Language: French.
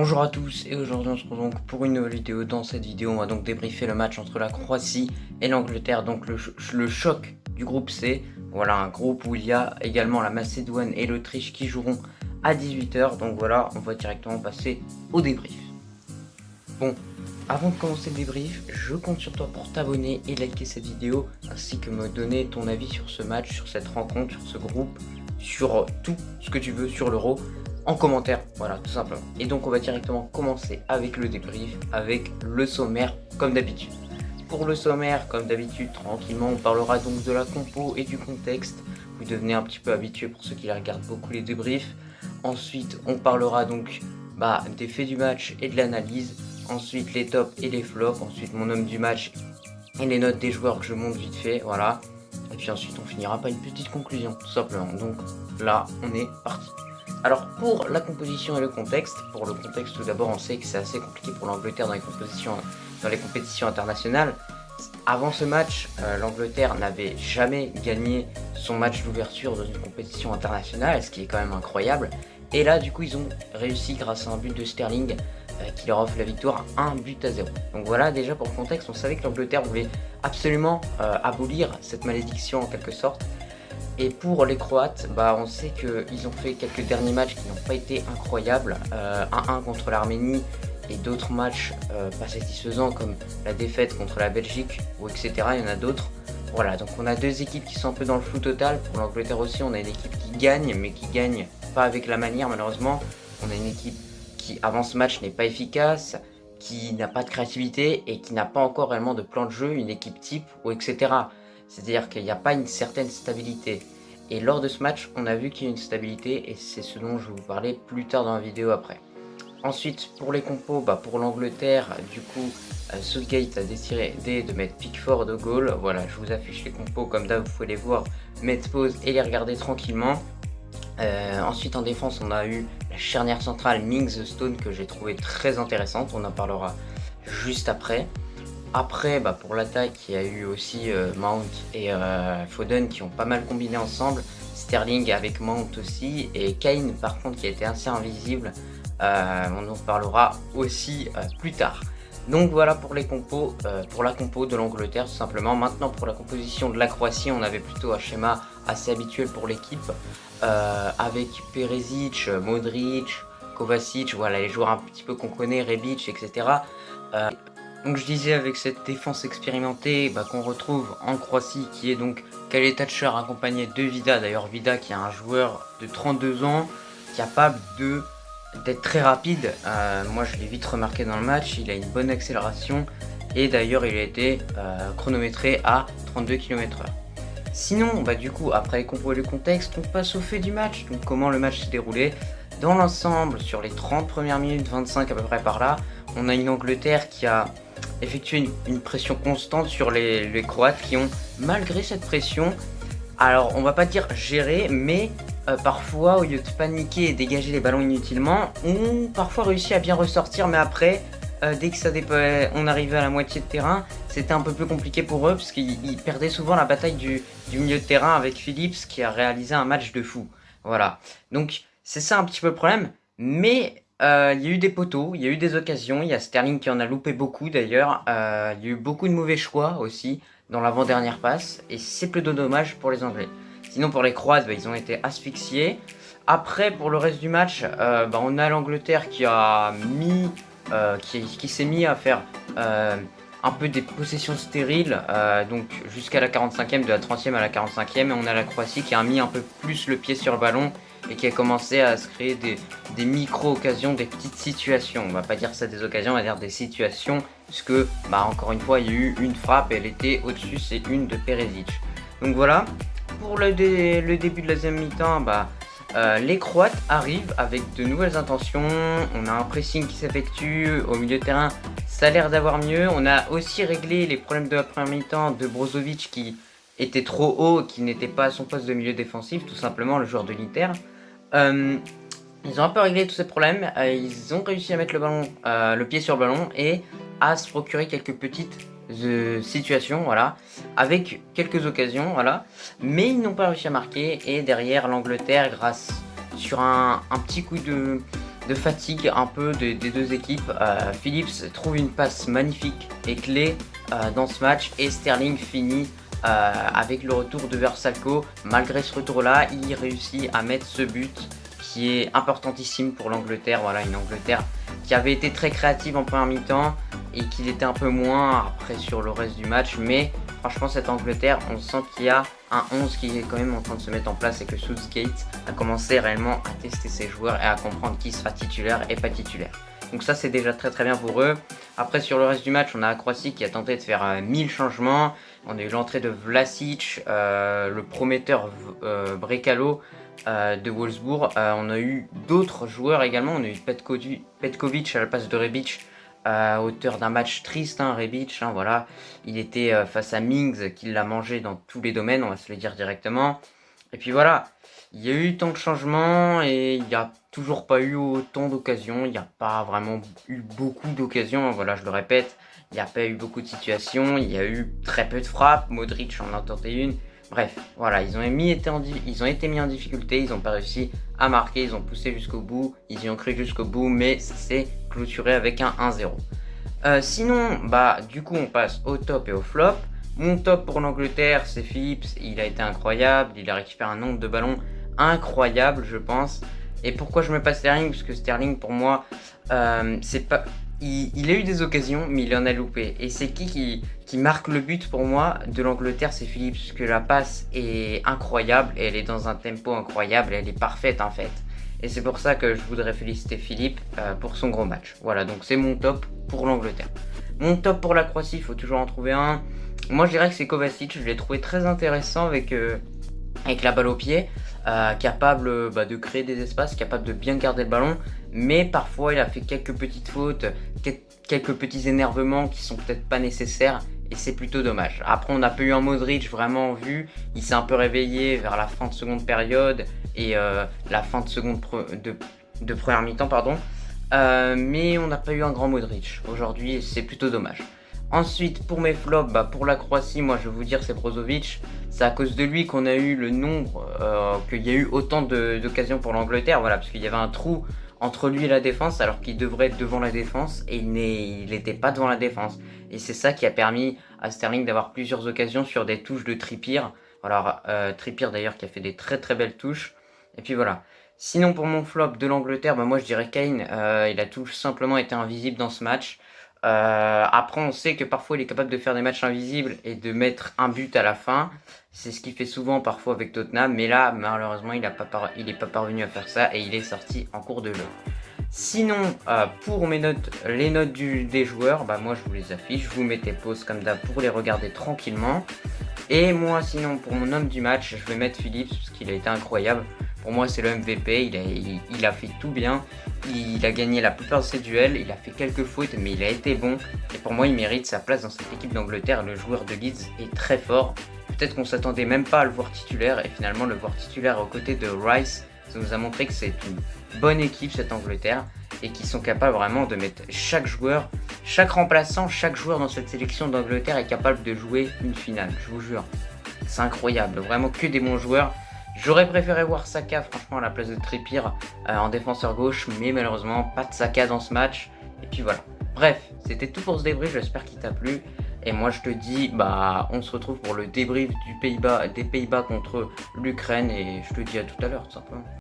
Bonjour à tous et aujourd'hui on se retrouve donc pour une nouvelle vidéo. Dans cette vidéo on va donc débriefer le match entre la Croatie et l'Angleterre, donc le choc du groupe C. Voilà, un groupe où il y a également la Macédoine et l'Autriche qui joueront à 18 h. Donc voilà, on va directement passer au débrief. Bon, avant de commencer le débrief, je compte sur toi pour t'abonner et liker cette vidéo, ainsi que me donner ton avis sur ce match, sur cette rencontre, sur ce groupe, sur tout ce que tu veux sur l'Euro en commentaire, voilà, tout simplement. Et donc on va directement commencer avec le débrief, avec le sommaire comme d'habitude. Pour le sommaire, comme d'habitude, tranquillement, on parlera donc de la compo et du contexte. Vous devenez un petit peu habitué pour ceux qui regardent beaucoup les débriefs. Ensuite, on parlera donc des faits du match et de l'analyse. Ensuite, les tops et les flops. Ensuite, mon homme du match et les notes des joueurs que je monte vite fait, voilà. Et puis ensuite, on finira par une petite conclusion, tout simplement. Donc là, on est parti. Alors pour la composition et le contexte, pour le contexte tout d'abord, on sait que c'est assez compliqué pour l'Angleterre dans les compétitions internationales. Avant ce match, l'Angleterre n'avait jamais gagné son match d'ouverture dans une compétition internationale, ce qui est quand même incroyable. Et là du coup ils ont réussi grâce à un but de Sterling qui leur offre la victoire 1-0. Donc voilà, déjà pour le contexte, on savait que l'Angleterre voulait absolument abolir cette malédiction en quelque sorte. Et pour les Croates, on sait qu'ils ont fait quelques derniers matchs qui n'ont pas été incroyables. 1-1 contre l'Arménie et d'autres matchs pas satisfaisants comme la défaite contre la Belgique ou etc. Il y en a d'autres. Voilà, donc on a deux équipes qui sont un peu dans le flou total. Pour l'Angleterre aussi, on a une équipe qui gagne, mais qui gagne pas avec la manière malheureusement. On a une équipe qui avant ce match n'est pas efficace, qui n'a pas de créativité et qui n'a pas encore réellement de plan de jeu, une équipe type ou etc. C'est-à-dire qu'il n'y a pas une certaine stabilité. Et lors de ce match, on a vu qu'il y a une stabilité et c'est ce dont je vais vous parler plus tard dans la vidéo après. Ensuite, pour les compos, pour l'Angleterre, du coup, Southgate a décidé de mettre Pickford au goal. Voilà, je vous affiche les compos comme d'hab, vous pouvez les voir, mettre pause et les regarder tranquillement. Ensuite, en défense, on a eu la charnière centrale Mings Stone que j'ai trouvé très intéressante. On en parlera juste après. Après, pour l'attaque, il y a eu aussi Mount et Foden qui ont pas mal combiné ensemble. Sterling avec Mount aussi. Et Kane, par contre, qui a été assez invisible. On en parlera aussi plus tard. Donc voilà pour les compos, pour la compo de l'Angleterre tout simplement. Maintenant pour la composition de la Croatie, on avait plutôt un schéma assez habituel pour l'équipe. Avec Perisic, Modric, Kovacic, voilà les joueurs un petit peu qu'on connaît, Rebic, etc. Donc je disais avec cette défense expérimentée qu'on retrouve en Croatie qui est donc Kale Thatcher accompagné de Vida. D'ailleurs Vida qui est un joueur de 32 ans capable d'être très rapide. Moi je l'ai vite remarqué dans le match, il a une bonne accélération et d'ailleurs il a été chronométré à 32 km/h. Sinon du coup après les compos et le contexte, on passe au fait du match. Donc comment le match s'est déroulé. Dans l'ensemble, sur les 30 premières minutes, 25 à peu près par là, on a une Angleterre qui a effectué une pression constante sur les Croates qui ont, malgré cette pression, alors on va pas dire gérer, mais parfois au lieu de paniquer et dégager les ballons inutilement, ont parfois réussi à bien ressortir, mais après, dès que on arrivait à la moitié de terrain, c'était un peu plus compliqué pour eux, parce qu'ils perdaient souvent la bataille du milieu de terrain avec Phillips qui a réalisé un match de fou. Voilà, donc c'est ça un petit peu le problème, mais il y a eu des poteaux, il y a eu des occasions, il y a Sterling qui en a loupé beaucoup d'ailleurs, il y a eu beaucoup de mauvais choix aussi dans l'avant-dernière passe, et c'est plutôt dommage pour les Anglais. Sinon pour les Croates, ils ont été asphyxiés. Après pour le reste du match, on a l'Angleterre qui a mis, qui s'est mis à faire un peu des possessions stériles, donc jusqu'à la 45e, de la 30e à la 45e, et on a la Croatie qui a mis un peu plus le pied sur le ballon et qui a commencé à se créer des micro-occasions, des petites situations. On va pas dire ça des occasions, on va dire des situations, puisque encore une fois il y a eu une frappe et elle était au-dessus, c'est une de Perisic. Donc voilà, pour le début de la deuxième mi-temps, les Croates arrivent avec de nouvelles intentions, on a un pressing qui s'effectue au milieu de terrain, ça a l'air d'avoir mieux. On a aussi réglé les problèmes de la première mi-temps de Brozovic qui était trop haut, qui n'était pas à son poste de milieu défensif, tout simplement le joueur de l'Inter. Ils ont un peu réglé tous ces problèmes, ils ont réussi à mettre le pied sur le ballon et à se procurer quelques petites situations, voilà, avec quelques occasions, voilà, mais ils n'ont pas réussi à marquer. Et derrière l'Angleterre, grâce sur un petit coup de fatigue un peu des deux équipes. Phillips trouve une passe magnifique et clé dans ce match et Sterling finit avec le retour de Vrsaljko. Malgré ce retour-là, il réussit à mettre ce but qui est importantissime pour l'Angleterre. Voilà, une Angleterre qui avait été très créative en première mi-temps et qui l'était un peu moins après sur le reste du match. Mais franchement, cette Angleterre, on sent qu'il y a un 11 qui est quand même en train de se mettre en place et que Southgate a commencé réellement à tester ses joueurs et à comprendre qui sera titulaire et pas titulaire. Donc ça, c'est déjà très bien pour eux. Après, sur le reste du match, on a la Croatie qui a tenté de faire 1000 changements. On a eu l'entrée de Vlasic, le prometteur Brekalo de Wolfsburg. On a eu d'autres joueurs également. On a eu Petkovic à la place de Rebic, auteur d'un match triste, Rebic. Voilà. Il était face à Mings qui l'a mangé dans tous les domaines, on va se le dire directement. Et puis voilà, il y a eu tant de changements et il n'y a toujours pas eu autant d'occasions. Il n'y a pas vraiment eu beaucoup d'occasions. Voilà, je le répète, il n'y a pas eu beaucoup de situations. Il y a eu très peu de frappes. Modric en a tenté une. Bref, voilà, ils ont été mis en difficulté, ils n'ont pas réussi à marquer, ils ont poussé jusqu'au bout, ils y ont cru jusqu'au bout, mais ça s'est clôturé avec un 1-0. Sinon, du coup, on passe au top et au flop. Mon top pour l'Angleterre, c'est Phillips, il a été incroyable, il a récupéré un nombre de ballons incroyable, je pense. Et pourquoi je mets pas Sterling? Parce que Sterling, pour moi, c'est pas... Il a eu des occasions, mais il en a loupé. Et c'est qui marque le but pour moi de l'Angleterre? C'est Phillips, parce que la passe est incroyable, et elle est dans un tempo incroyable, elle est parfaite en fait. Et c'est pour ça que je voudrais féliciter Philippe pour son gros match. Voilà, donc c'est mon top pour l'Angleterre. Mon top pour la Croatie, il faut toujours en trouver un. Moi je dirais que c'est Kovacic, je l'ai trouvé très intéressant avec la balle au pied, capable de créer des espaces, capable de bien garder le ballon, mais parfois il a fait quelques petites fautes, quelques petits énervements qui sont peut-être pas nécessaires et c'est plutôt dommage. Après on n'a pas eu un Modric vraiment en vue, il s'est un peu réveillé vers la fin de seconde période et la fin de seconde de première mi-temps pardon, mais on n'a pas eu un grand Modric aujourd'hui et c'est plutôt dommage. Ensuite, pour mes flops, pour la Croatie, moi je vais vous dire c'est Brozovic. C'est à cause de lui qu'on a eu le nombre, qu'il y a eu autant d'occasions pour l'Angleterre, voilà, parce qu'il y avait un trou entre lui et la défense, alors qu'il devrait être devant la défense, et il n'était pas devant la défense. Et c'est ça qui a permis à Sterling d'avoir plusieurs occasions sur des touches de Trippier. Alors, Trippier d'ailleurs qui a fait des très belles touches. Et puis voilà. Sinon, pour mon flop de l'Angleterre, moi je dirais Kane. Il a tout simplement été invisible dans ce match. Après on sait que parfois il est capable de faire des matchs invisibles et de mettre un but à la fin, c'est ce qu'il fait souvent parfois avec Tottenham, mais là malheureusement il n'est pas parvenu à faire ça et il est sorti en cours de jeu. Sinon pour les notes des joueurs, moi je vous les affiche, je vous mettez pause comme d'hab pour les regarder tranquillement. Et moi sinon pour mon homme du match, je vais mettre Phillips parce qu'il a été incroyable. Pour moi c'est le MVP, il a fait tout bien, il a gagné la plupart de ses duels, il a fait quelques fautes mais il a été bon. Et pour moi il mérite sa place dans cette équipe d'Angleterre, le joueur de Leeds est très fort. Peut-être qu'on s'attendait même pas à le voir titulaire et finalement le voir titulaire aux côtés de Rice, ça nous a montré que c'est une bonne équipe cette Angleterre et qu'ils sont capables vraiment de mettre chaque joueur, chaque remplaçant, chaque joueur dans cette sélection d'Angleterre est capable de jouer une finale, je vous jure. C'est incroyable, vraiment que des bons joueurs. J'aurais préféré voir Saka franchement à la place de Trippier en défenseur gauche, mais malheureusement pas de Saka dans ce match. Et puis voilà. Bref, c'était tout pour ce débrief, j'espère qu'il t'a plu. Et moi je te dis, on se retrouve pour le débrief des Pays-Bas contre l'Ukraine et je te dis à tout à l'heure tout simplement.